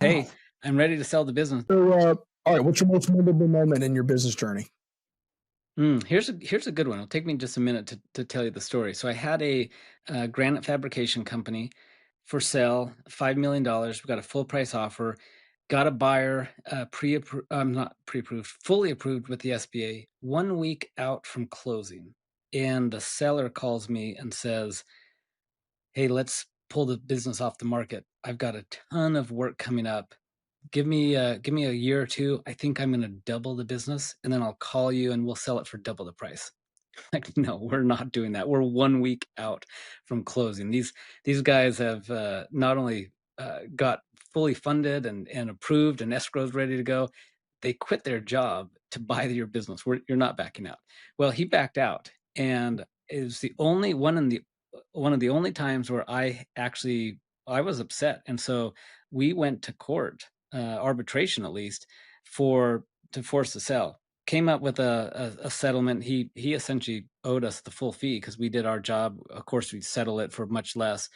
Hey, Wow. I'm ready to sell the business. So, all right, what's your most memorable moment in your business journey? Here's a good one. It'll take me just a minute to tell you the story. So I had a granite fabrication company for sale, $5 million. We got a full price offer, got a buyer, not pre-approved, fully approved with the SBA. 1 week out from closing, and the seller calls me and says, "Hey, let's pull the business off the market. I've got a ton of work coming up. Give me a year or two. I think I'm gonna double the business, and then I'll call you and we'll sell it for double the price." Like, no, we're not doing that. We're 1 week out from closing. These guys have not only got fully funded and approved and escrows ready to go, they quit their job to buy your business. You're not backing out. Well, he backed out, and it was the only one of the only times where I was upset, and so we went to court, arbitration at least, for to force the sell. Came up with a settlement. He essentially owed us the full fee because we did our job. Of course, we'd settle it for much less.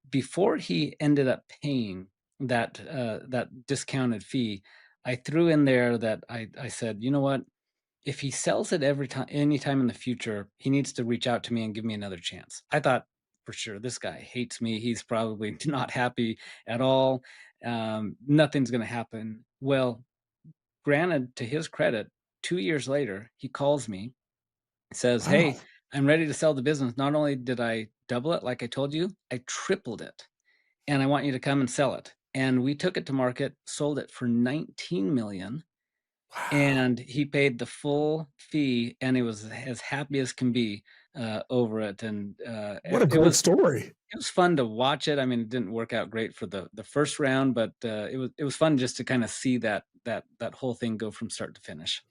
Before he ended up paying that discounted fee, I threw in there that I said, you know what? If he sells it every time, anytime in the future, he needs to reach out to me and give me another chance. I thought for sure this guy hates me. He's probably not happy at all. Nothing's going to happen. Well, granted, to his credit, 2 years later, he calls me, says, "Hey, Wow. I'm ready to sell the business. Not only did I double it, like I told you, I tripled it, and I want you to come and sell it." And we took it to market, sold it for 19 million, Wow. and he paid the full fee, and he was as happy as can be over it. And What a great story. it was fun to watch it. I mean, it didn't work out great for the first round, but it was fun just to kind of see that whole thing go from start to finish.